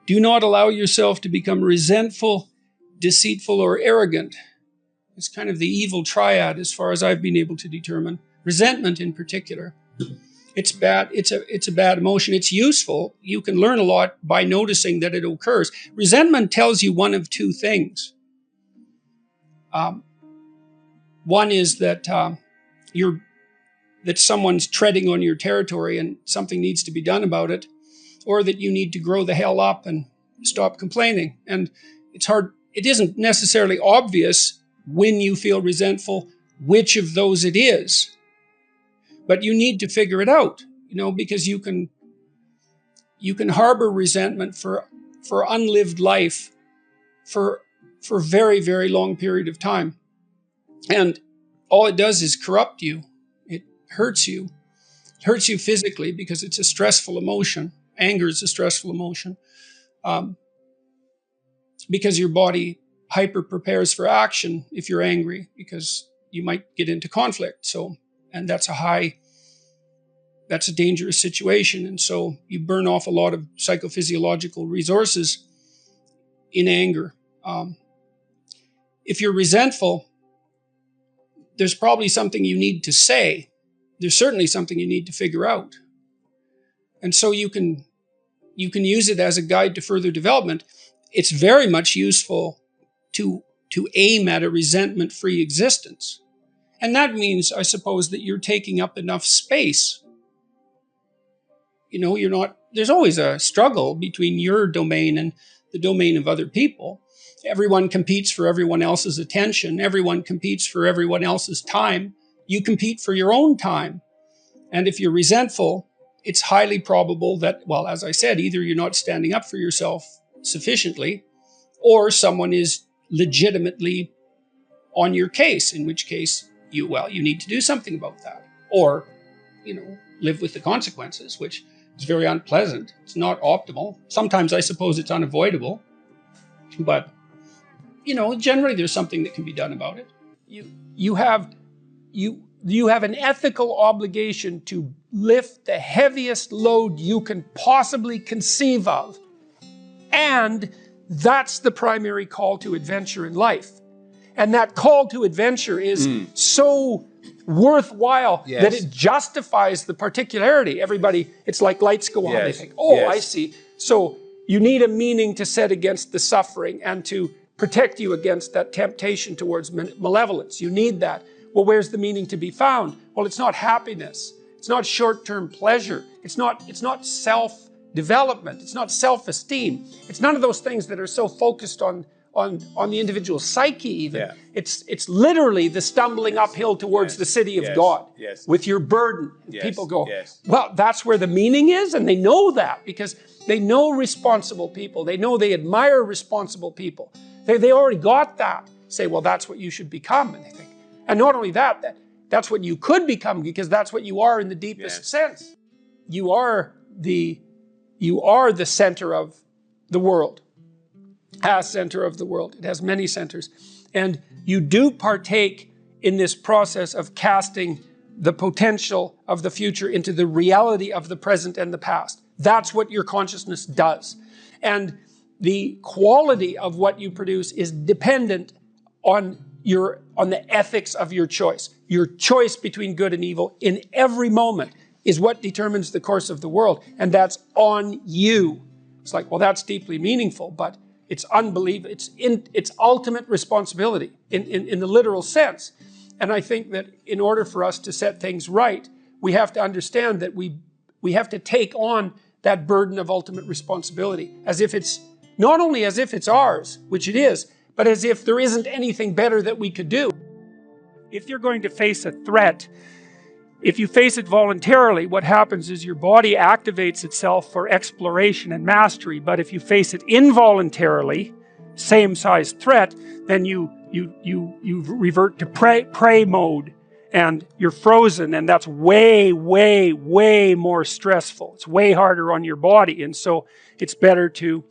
Do not allow yourself to become resentful, deceitful, or arrogant. It's kind of the evil triad as far as I've been able to determine. Resentment in particular. It's bad. It's a bad emotion. It's useful. You can learn a lot by noticing that it occurs. Resentment tells you one of two things. One is that that someone's treading on your territory and something needs to be done about it, or that you need to grow the hell up and stop complaining. And it's hard. It isn't necessarily obvious when you feel resentful which of those it is. But you need to figure it out, because you can harbor resentment for unlived life for a very, very long period of time. And all it does is corrupt you. It hurts you. It hurts you physically because it's a stressful emotion. Anger is a stressful emotion. Because your body hyper prepares for action if you're angry, because you might get into conflict. And that's a dangerous situation. And so you burn off a lot of psychophysiological resources in anger. If you're resentful, there's probably something you need to say. There's certainly something you need to figure out. And so you can use it as a guide to further development. It's very much useful to aim at a resentment-free existence. And that means, I suppose, that you're taking up enough space. There's always a struggle between your domain and the domain of other people. Everyone competes for everyone else's attention. Everyone competes for everyone else's time. You compete for your own time. And if you're resentful, it's highly probable that, well, as I said, either you're not standing up for yourself sufficiently, or someone is legitimately on your case, in which case you need to do something about that. Or, live with the consequences, which is very unpleasant. It's not optimal. Sometimes I suppose it's unavoidable. But, generally there's something that can be done about it. You have an ethical obligation to lift the heaviest load you can possibly conceive of. And that's the primary call to adventure in life. And that call to adventure is so worthwhile that it justifies the particularity. Everybody, it's like lights go on. They think, I see. So you need a meaning to set against the suffering and to protect you against that temptation towards malevolence. You need that. Well, where's the meaning to be found? Well, it's not happiness. It's not short-term pleasure. It's not self-development. It's not self-esteem. It's none of those things that are so focused on the individual psyche even. Yeah. It's literally the stumbling uphill towards the city of God with your burden. People go, well, that's where the meaning is, and they know that because they know responsible people. They know they admire responsible people. They already got that. Say, well, that's what you should become. And they think, and not only that, that's what you could become because that's what you are in the deepest sense. You are the center of the world. Has center of the world. It has many centers. And you do partake in this process of casting the potential of the future into the reality of the present and the past. That's what your consciousness does. And the quality of what you produce is dependent on the ethics of your choice. Your choice between good and evil in every moment is what determines the course of the world. And that's on you. It's like, well, that's deeply meaningful, but it's unbelievable. It's ultimate responsibility in the literal sense. And I think that in order for us to set things right, we have to understand that we have to take on that burden of ultimate responsibility as if it's not only as if it's ours, which it is, but as if there isn't anything better that we could do. If you're going to face a threat, if you face it voluntarily, what happens is your body activates itself for exploration and mastery. But if you face it involuntarily, same size threat, then you revert to prey mode and you're frozen, and that's way, way, way more stressful. It's way harder on your body, and so it's better to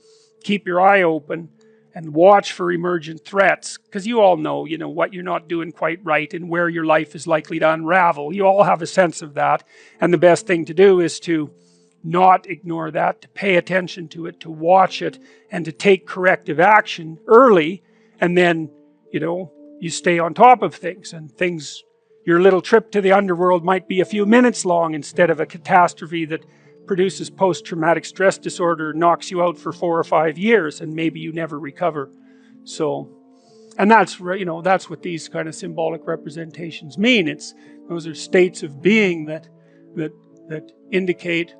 keep your eye open and watch for emergent threats, because you all know, what you're not doing quite right and where your life is likely to unravel. You all have a sense of that, and the best thing to do is to not ignore that, to pay attention to it, to watch it, and to take corrective action early, and then, you stay on top of things, and your little trip to the underworld might be a few minutes long instead of a catastrophe that produces post-traumatic stress disorder, knocks you out for 4 or 5 years, and maybe you never recover. So, and that's what these kind of symbolic representations mean. Those are states of being that indicate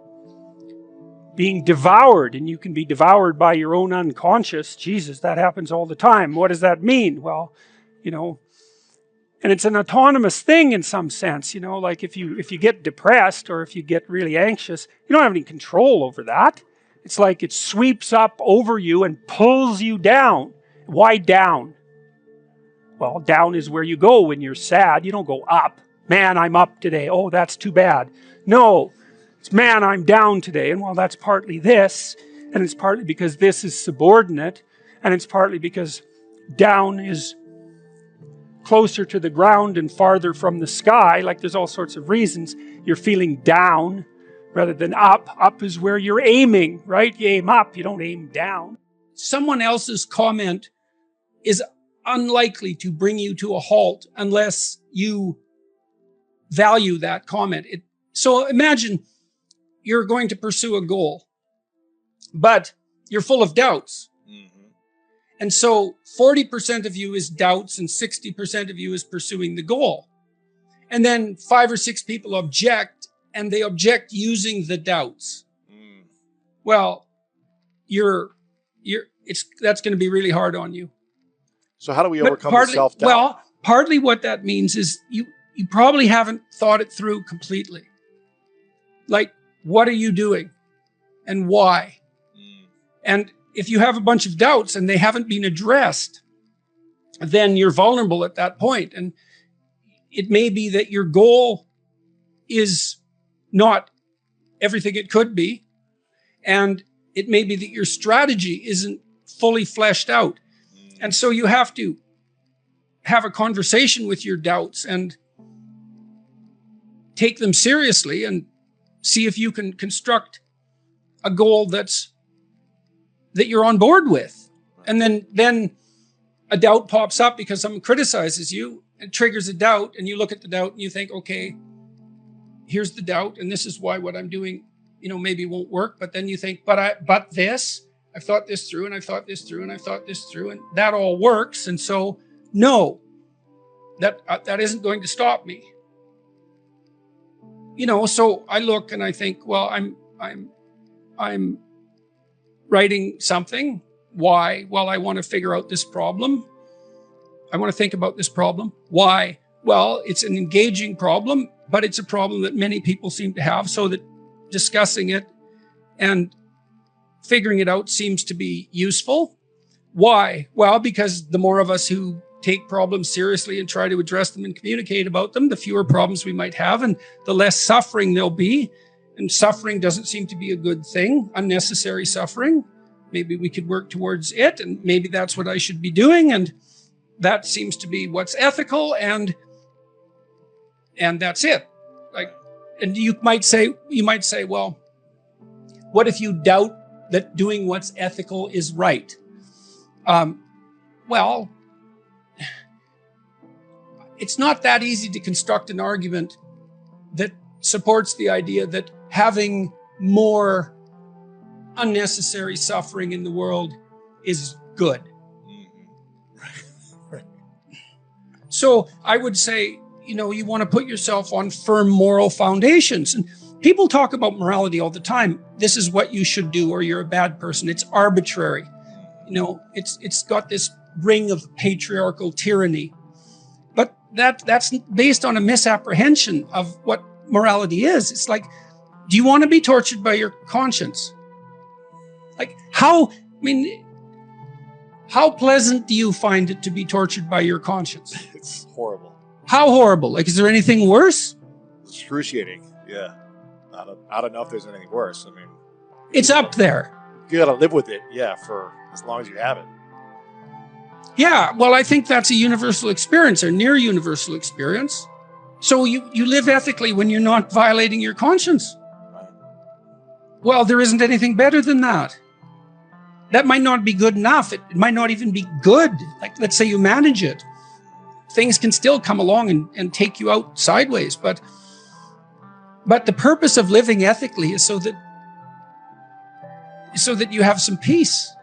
being devoured, and you can be devoured by your own unconscious. Jesus, that happens all the time. What does that mean? Well, and it's an autonomous thing in some sense, like if you get depressed or if you get really anxious, you don't have any control over that. It's like it sweeps up over you and pulls you down. Why down? Well, down is where you go when you're sad. You don't go up. Man, I'm up today. Oh, that's too bad. No, it's man, I'm down today. And well, that's partly this, and it's partly because this is subordinate, and it's partly because down is closer to the ground and farther from the sky. Like there's all sorts of reasons you're feeling down rather than up. Up is where you're aiming, right? You aim up, you don't aim down. Someone else's comment is unlikely to bring you to a halt unless you value that comment. So imagine you're going to pursue a goal, but you're full of doubts. And so 40% of you is doubts and 60% of you is pursuing the goal. And then 5 or 6 people object, and they object using the doubts. Well, that's going to be really hard on you. So how do we overcome the self-doubt? Well, partly what that means is you probably haven't thought it through completely. Like, what are you doing? And why? And if you have a bunch of doubts and they haven't been addressed, then you're vulnerable at that point. And it may be that your goal is not everything it could be. And it may be that your strategy isn't fully fleshed out. And so you have to have a conversation with your doubts and take them seriously and see if you can construct a goal that you're on board with. And then a doubt pops up because someone criticizes you and triggers a doubt, and you look at the doubt and you think, okay, here's the doubt, and this is why what I'm doing, maybe won't work. But then you think, but I've thought this through, and I've thought this through, and I've thought this through, and that all works. And so, no, that isn't going to stop me. So I look and I think, well, I'm writing something. Why? Well, I want to figure out this problem. I want to think about this problem. Why? Well, it's an engaging problem, but it's a problem that many people seem to have, so that discussing it and figuring it out seems to be useful. Why? Well, because the more of us who take problems seriously and try to address them and communicate about them, the fewer problems we might have and the less suffering there'll be. And suffering doesn't seem to be a good thing, unnecessary suffering. Maybe we could work towards it, and maybe that's what I should be doing, and that seems to be what's ethical, and that's it. And you might say, well, what if you doubt that doing what's ethical is right? Well, it's not that easy to construct an argument that supports the idea that having more unnecessary suffering in the world is good. Right. So I would say, you want to put yourself on firm moral foundations. And people talk about morality all the time. This is what you should do, or you're a bad person. It's arbitrary. It's got this ring of patriarchal tyranny. But that's based on a misapprehension of what morality is. It's like, do you want to be tortured by your conscience? Like, how pleasant do you find it to be tortured by your conscience? It's horrible. How horrible? Like, is there anything worse? Excruciating. Yeah. I don't know if there's anything worse. It's up there. You got to live with it. Yeah. For as long as you have it. Yeah. Well, I think that's a universal experience, or near universal experience. So you live ethically when you're not violating your conscience. Well, there isn't anything better than that. That might not be good enough. It might not even be good. Like, let's say you manage it. Things can still come along and take you out sideways. But the purpose of living ethically is so that you have some peace.